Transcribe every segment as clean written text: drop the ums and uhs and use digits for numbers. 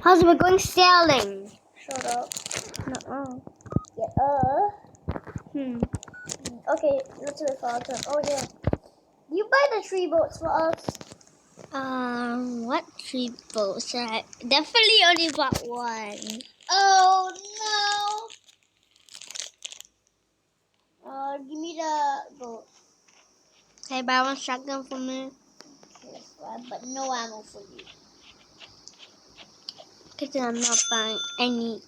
How's we going sailing? Shut up. No. Yeah. Okay, let's wait for our turn. Oh yeah. You buy the 3 boats for us. What 3 boats? Definitely only bought one. Oh no. Give me the boat. Okay, buy one shotgun for me. Okay, fine, but no ammo for you. Because I'm not buying any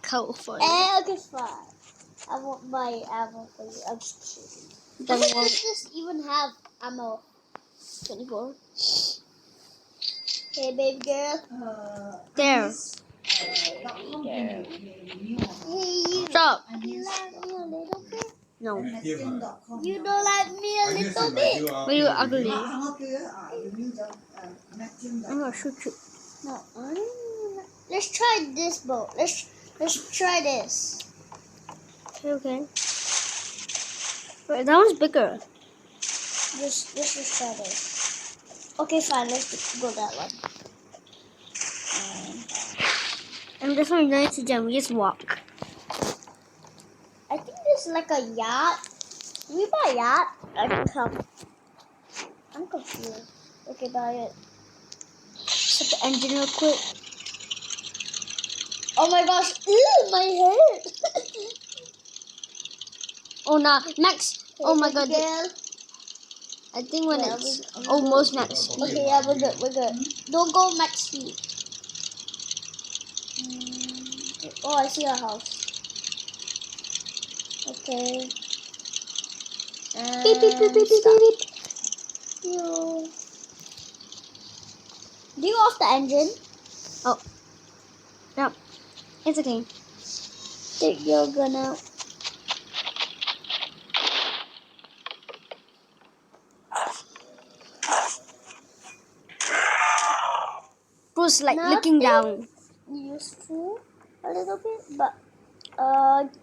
coat for you. Okay, fine. I won't buy ammo for you. I'm just kidding. Then How much won't. does this even have ammo? 24. Hey, baby girl. There. Hey, you. Stop. You like me a little bit? No. You don't like me a little bit? But you're ugly. I'm gonna shoot you. No. Let's try this boat. Let's try this. Okay. Wait, that one's bigger. Let's just try this. Okay, fine. Let's go that one. And this one going to jump. We just walk. I think this is like a yacht. We buy a yacht. I can come. I'm confused. Okay, buy it. Set the engine real quick. Oh my gosh! Ew, my head. Oh no, max. Oh my god. Girl. I think when Yeah, it's we- almost max speed. Okay, yeah, we're good. We're good. Don't go max speed. Oh, I see a house. Okay. Beep, beep, beep, beep, beep, Stop. beep, beep. You. Do you off the engine? Oh. No. It's okay. Take your gun out. Bruce like Nothing. looking down. Useful a little bit, but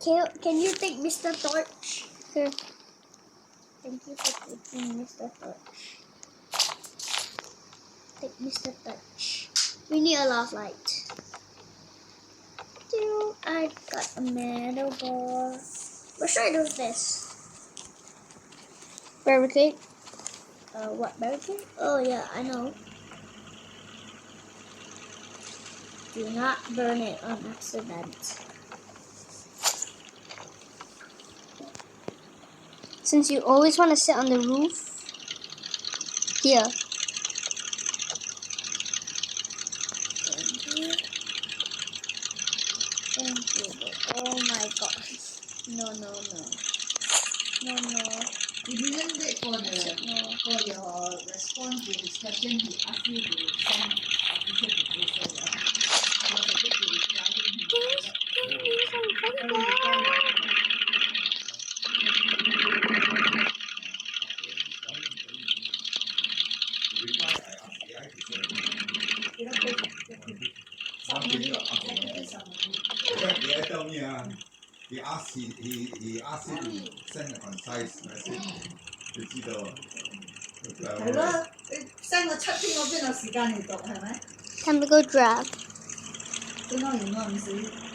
can you take Mr. Torch? Here. Thank you for taking Mr. Torch. Take Mr. Torch. We need a lot of light. Dude, I got a metal ball. What should I do with this? Barricade. What barricade? Oh yeah, I know. Do not burn it on accident. Since you always want to sit on the roof. Here. Thank you. Oh my gosh. No. You didn't wait for your response to his question. He asked you to send official proposal. You are supposed to reply They tell me, he asked you to send a concise message. 你知道啊？係咯，你 send 個7篇，我邊有時間嚟讀係咪？ Time to go drive. 點解用嗰陣時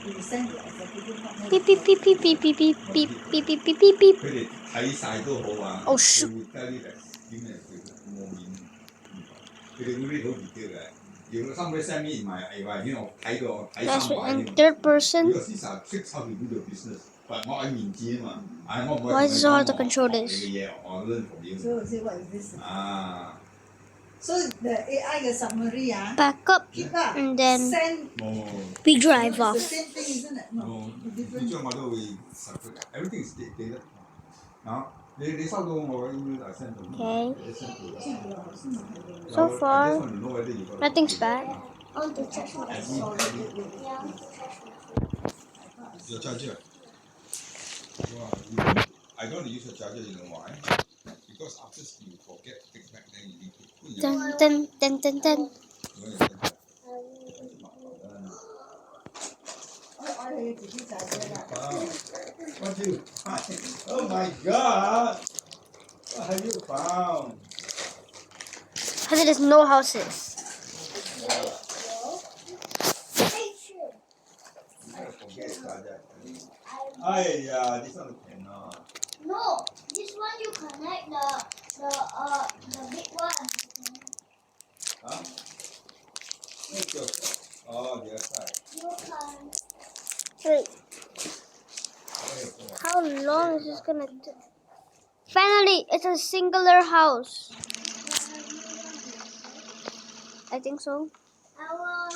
要 send 條 executive Beep, beep, beep, beep, beep, beep, beep, beep, beep, beep, beep, beep, beep. 佢哋睇晒都好啊。 Oh, shoot. 佢會得啲點嘅叫冇面，佢哋會 read 好 detail 嘅。如果 somebody send me in my 話，因為我睇過睇 That's 300 in 添。third person. 呢個事實 fix how to do the business，但我喺面子啊嘛，我唔可以 Why is it so hard to 同你 control 講 this? 你嘅嘢，我 learn from you。 So what is this? 啊， So the AI 嘅 summary Back up. keep up And then send 冇 we drive it's the off. same thing isn't it? 冇 No, 呢 different. 張我都會 separate，everything is data。啊，你收到我嘅 email 就 send 到。 Okay. Send 到好似冇睇到。 So far, I just want to know whether you got nothing's bad. I want to charge my Any- phone. any- Yeah, I want to charge my phone. Your charger. Wow, I don't want to use your charger, you know why? Because after you forget to take back, then you need to put your Dun, dun, dun, dun, dun.我哋自己就係啦。 What you find? Oh my god! What have you found? Because there's no houses. charger. Aiya, this one cannot. No, this one you connect the big one. Huh? Make your, oh, the other side. You can. Wait, Wait, how long is this gonna take? Finally, it's a singular house. I think so. Our.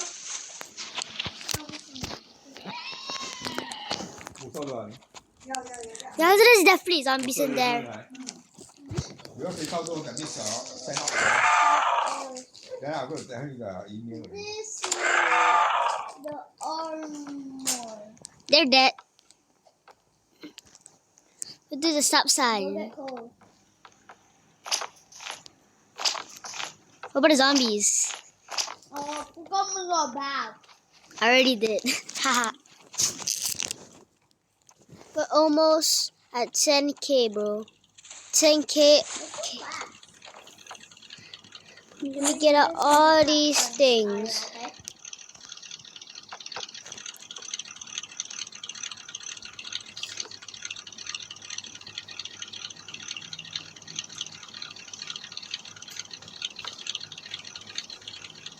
Yeah, there's definitely zombies in there. Because they told us that this sign up. Then I'm going to tell you the email. This is the armor. They're dead. We do the stop What sign. that called? What about the zombies? Pokemon go back. I already did. Haha. We're almost at 10k, bro. 10k. Let me get out all these things. Okay.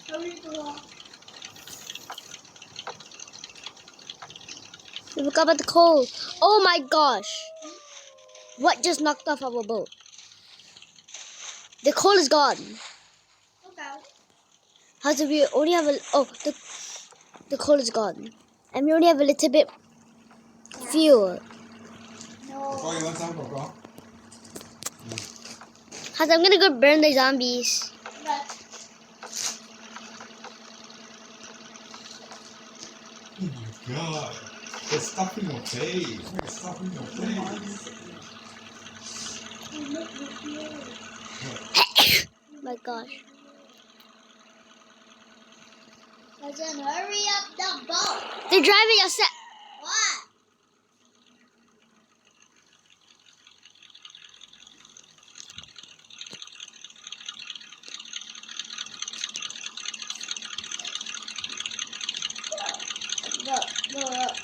Hurry, go. We forgot about the coal. Oh my gosh. What just knocked off our boat? The coal is gone. Okay. How do we only have a... Oh, the coal is gone. And we only have a little bit fuel. Có you want some, Coco? How's I'm gonna go burn the zombies. Okay. Oh my god. There's stuff in your face. There's stuff in your face. My gosh. Cousin, hurry up the boat. They're driving us. What? Look.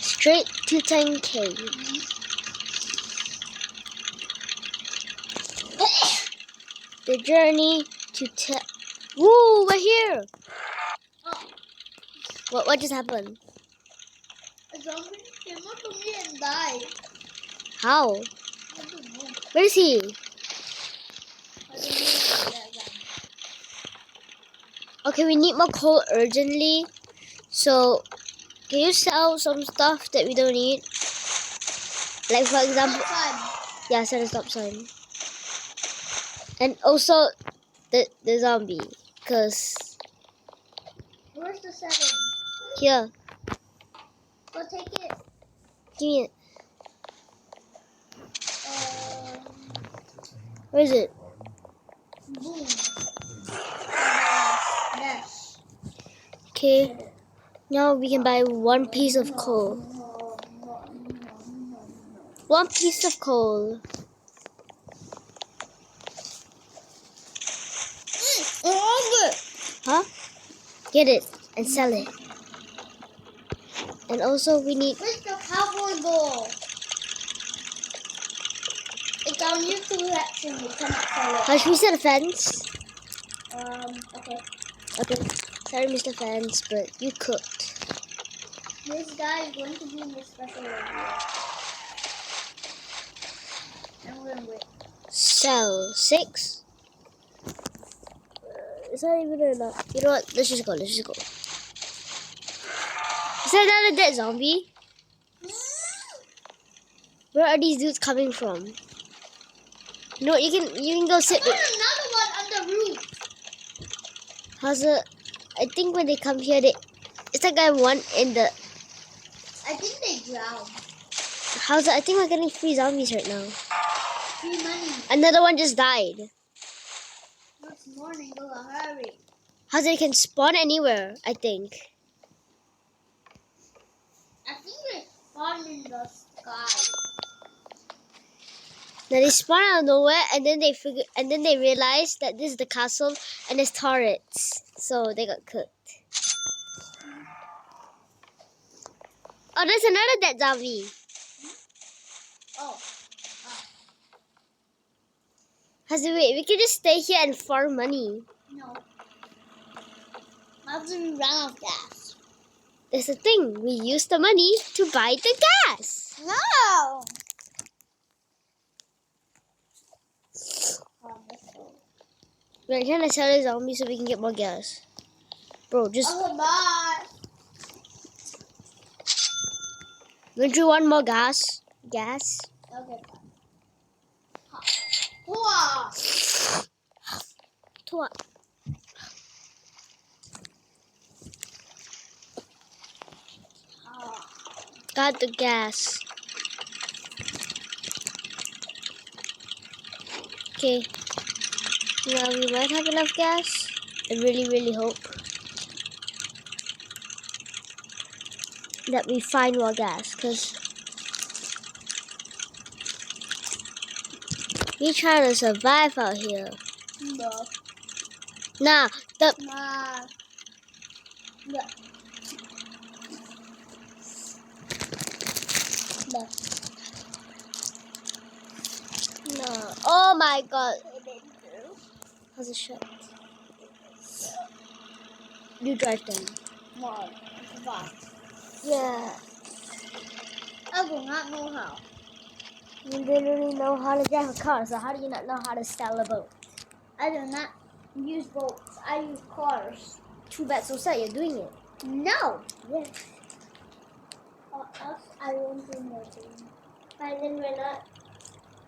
Straight to 10k. The journey to Woo, we're here. Oh, What just happened? a zombie came up to me and died. How? I don't know. Where is he? I don't know that guy. Okay, we need more coal urgently. So, can you sell some stuff that we don't need? Like for example, Stop yeah, sell a stop sign. And also the zombie, cause Where's the 7? here, Go take it. give me it. Uh, Where is it? boom. Dash. Okay, now we can buy one piece of coal. One piece of coal. Huh? Get it and sell it. And also we need... Where's the cowboy ball? It's on YouTube section. You cannot sell How should we set a fence? it. Okay. Okay. Sorry, Mr. Fence, but you cooked. This guy is going to be in the special area. I'm going to wait. Sell 6. Is that even enough? You know what? Let's just go. Is that another dead zombie? Where are these dudes coming from? You know what? You can go sit. There's another one on the roof. How's it? I think when they come here, it's like I won in the. I think they drowned. How's it? I think we're getting 3 zombies right now. Free money. Another one just died. It's morning. Go hurry. How's it? It can spawn anywhere, I think. I think they spawned in the sky. Now they spawn out of nowhere, and then they realized that this is the castle and there's turrets, so they got cooked. Oh, there's another dead zombie. Oh. Hazzy, wait, we can just stay here and farm money. No. How do we run out of gas? That's the thing. We use the money to buy the gas. No. Oh, let's go. We're trying to sell the zombies so we can get more gas. Bro, just Okay, bye. don't you want more gas? Gas? Okay, bye. Wow. To what? Got the gas. Okay. Now we might have enough gas. I really hope that we find more gas, because we're trying to survive out here. No. Nah, the Nah. No. No. no. Oh my god. How's it shut? You drive them. More. Bye. Yeah. I do not know how. You literally know how to drive a car, so how do you not know how to sail a boat? I do not use boats. I use cars. Too bad, so sad you're doing it. No. Yes. Or else I won't do nothing. Fine, then we're not.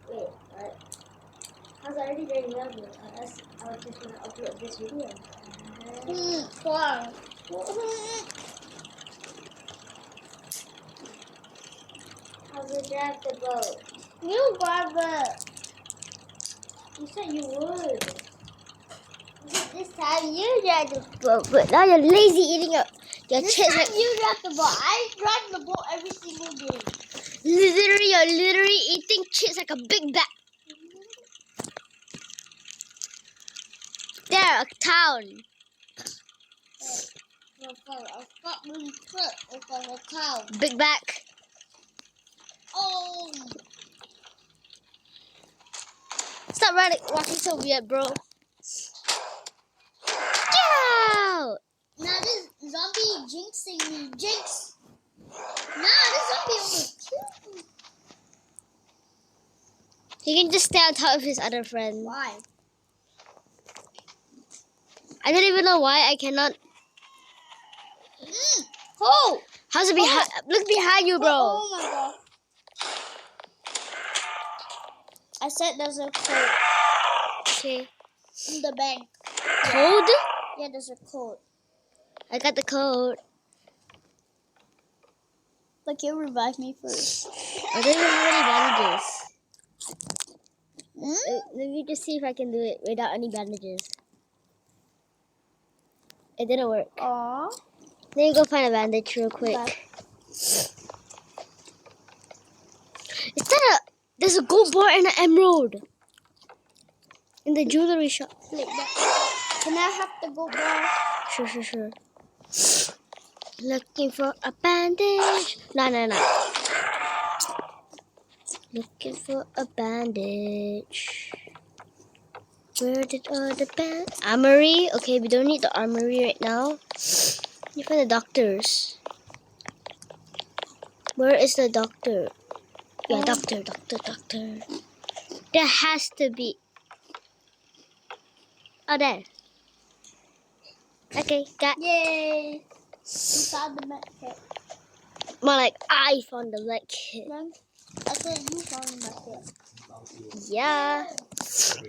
Wait, what? I was already doing well, unless I was just gonna upload this video. Car. How to drive the boat? You grab it. You said you would. This time you drive the boat, but now you're lazy eating your This chips. time you drive the boat. I drive the boat every single day. You're literally eating chips like a big bat. There, a town. I've got really quick over the cow. Big back. Oh. Stop walking so weird, bro. Get out! Now this zombie jinxing me. Jinx. Nah, this zombie almost killed me. He can just stay on top of his other friend. Why? I don't even know why I cannot. Oh! How's it behind? Look behind you, bro. Oh my god. I said there's a code Okay. in the bank. Code? Yeah, there's a code. I got the code. Like, you revive me first. I don't even have any bandages. Hmm? Let me just see if I can do it without any bandages. It didn't work. Aww. Let me go find a bandage real quick. Okay. Is that there's a gold bar and an emerald in the jewelry shop. Like that. Can I have the gold bar? Sure. Looking for a bandage. No. Looking for a bandage. Where did all the armory? Okay, we don't need the armory right now. You find the doctors. Where is the doctor? Yeah, doctor. There has to be. Oh, there. Okay, got. Yay! We found the med kit. More like I found the med kit. Then I said you found the med kit. Yeah.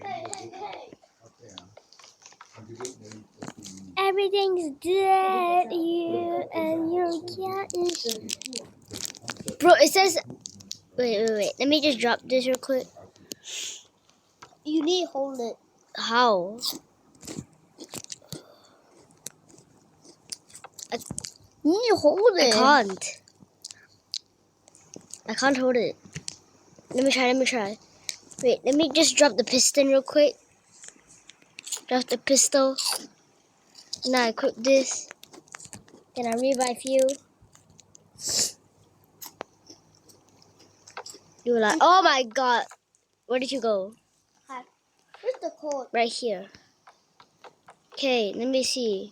Hey. Everything's dead, you and your cat is. Bro, it says. Wait. Let me just drop this real quick. You need to hold it. How? You need to hold it. I can't hold it. Let me try. Wait, let me just drop the piston real quick. Drop the pistol. Now I equip this. Then I revive you. You were like, oh my god. Where did you go? Hi. Where's the code? Right here. Okay, let me see.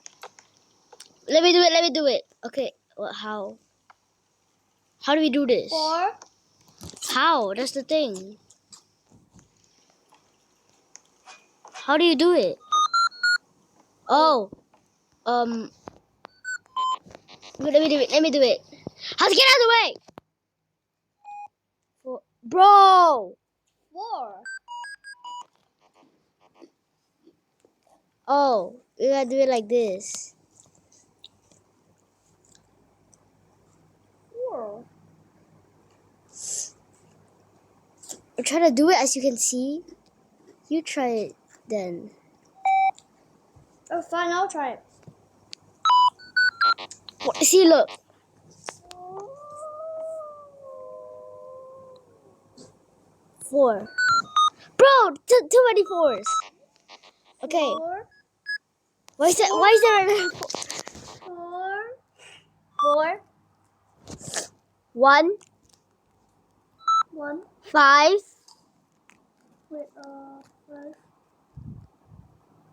Let me do it. Okay, well, how? How do we do this? 4. How? That's the thing. How do you do it? Oh. Let me do it. How to get out of the way? Bro! 4. Oh, we gotta do it like this. 4. I'm trying to do it as you can see. You try it then. Oh, fine, I'll try it. See, look. 4. Bro, too many 4s. Okay. 4. Why is there another 4. 4? 1, 1. 5. Wait, 5.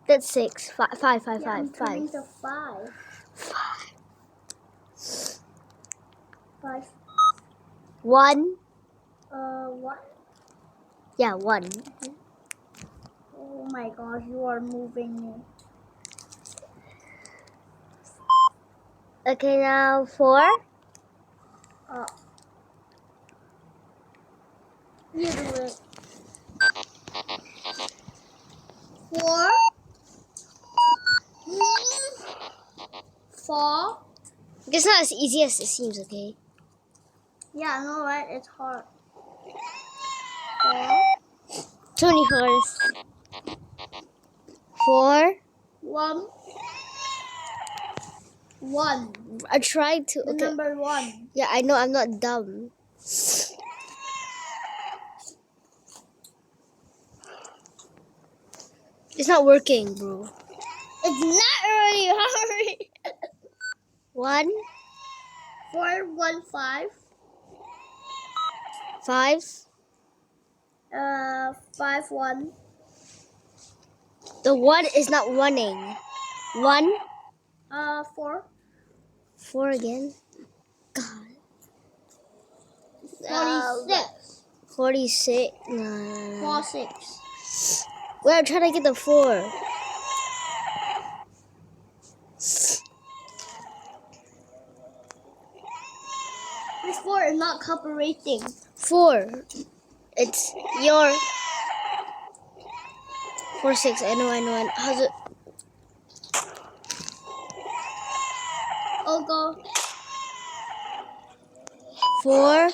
That's 6. 5. Yeah, I'm turning to 5. 5. 1. 1. Yeah, 1. Oh my gosh, you are moving me. Okay, now 4. You do it. 4. 4. It's not as easy as it seems, okay? Yeah, I know, right? It's hard. 2 many 4s. 4. 1. 1. I tried to. The Okay. number 1. Yeah, I know. I'm not dumb. It's not working, bro. It's not really hard. 1, 4, 1, 5. 5. 5, 1. The 1 is not running. 1, 4. 4 again. God. 46. 46. 4, 6. Wait, I'm trying to get the 4. This 4 is not cooperating. 4. It's your 4, 6. I know. How's it? Oh, go. 4.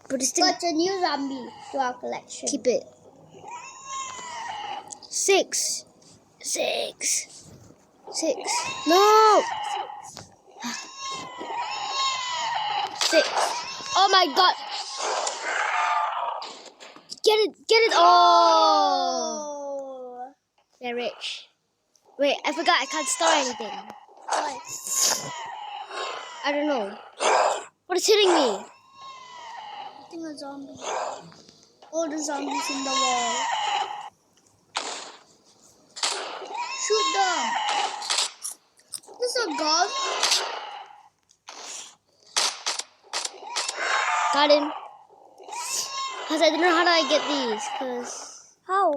But it's still. Got a new zombie to our collection. Keep it. 6. 6. 6. No. 6. Oh my god. Get it. Oh. They're rich. Wait, I forgot I can't store anything. Why? I don't know. What is hitting me? I think a zombie. All the zombies in the wall. Shoot them. This is a gun. Got him. Cause I don't know how do I get these. Cause How?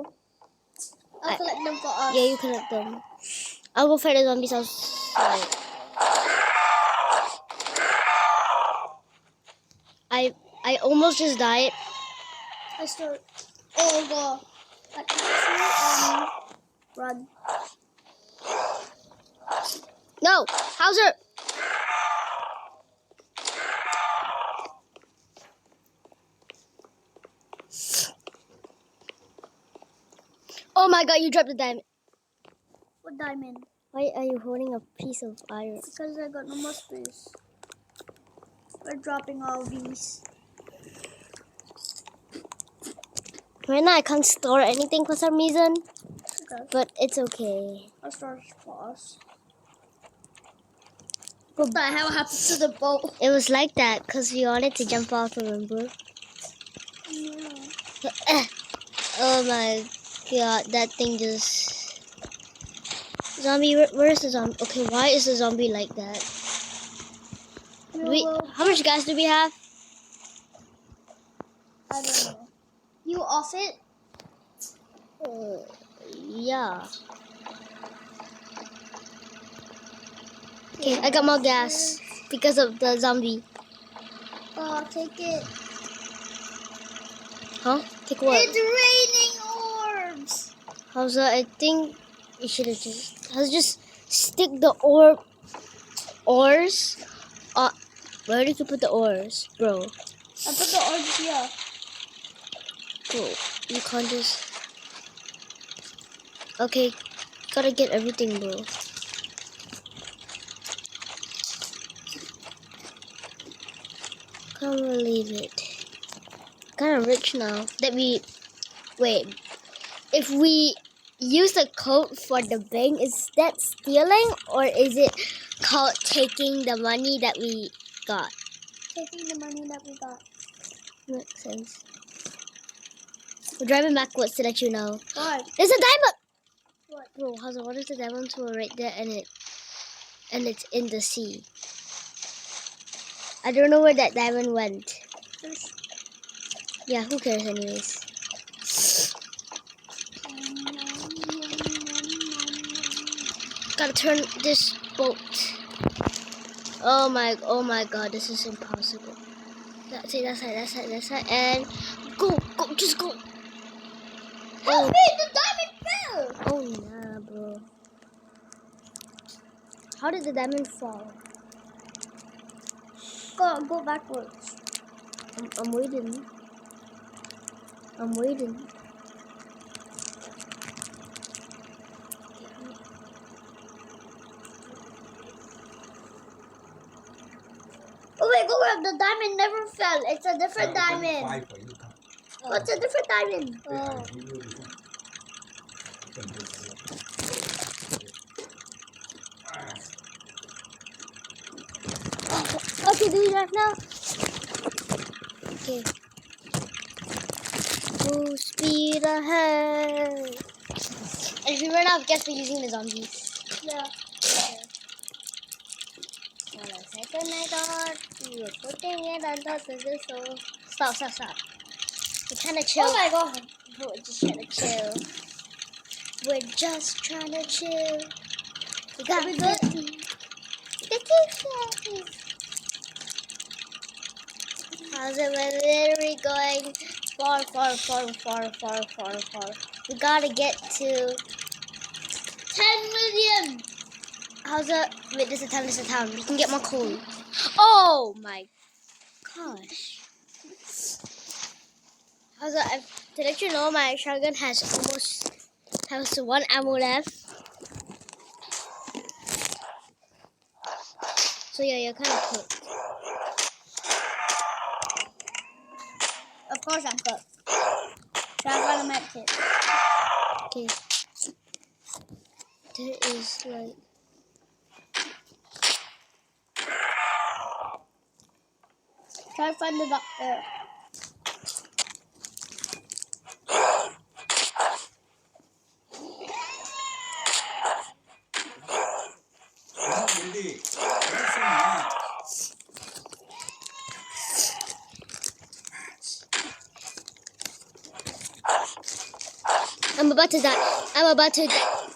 I'll collect them for us. yeah, you collect them. I'll go fight the zombies outside. I almost just died. I start. Oh, go. Run. No, Hauser. Oh my god, you dropped the diamond. What diamond? Why are you holding a piece of iron? Because I got no more space. We're dropping all these. Right now I can't store anything for some reason, Okay. but it's okay. I'll start for us. What the hell happened to the boat? It was like that because we wanted to jump off, remember? Oh my god, that thing just... Zombie, where's the zombie? Okay, why is the zombie like that? How much gas do we have? I don't know. You off it? Yeah. Okay, I got more gas because of the zombie. Oh, take it. Huh? Take what? It's raining orbs. How's that? I think you should have just stick the oars. Where did you put the oars, bro? I put the orbs here. Bro, you can't just... Okay, gotta get everything, bro. Can't believe it. Kind of rich now that we... Wait, if we use the code for the bank, is that stealing or is it called taking the money that we got? Taking the money that we got. Makes sense. We're driving backwards to let you know. Why? There's a diamond! What? Bro, how's what is the diamond tool right there and it's in the sea. I don't know where that diamond went. Yeah, who cares anyways? Gotta turn this boat. Oh my god, this is impossible. That's it, that side, and go, just go. Help me! The diamond fell! Oh nah, bro. How did the diamond fall? Go backwards. I'm waiting. Oh wait, go back. The diamond never fell. It's a different diamond. What's a different diamond? Oh. Okay, do we drive now? Okay. Full speed ahead. And if we run out of gas, we're using the zombies. Yeah. On a second, I thought we were putting it on top of the stove. Stop. We're trying to chill. Oh my god. We're just trying to chill. We're just trying to chill. We got Are we the good? tea. How's it? We're literally going far. We gotta get to 10 million. how's it? Wait, this is a town. We can get more coal. Oh my gosh. How's it? To let you know, my shotgun has one ammo left. So yeah, you're kind of cooked. Of course I'm cooked. So I'm gonna make it. Okay. There is like... Try to find the doctor. Not ready. Where's the match? I'm about to die.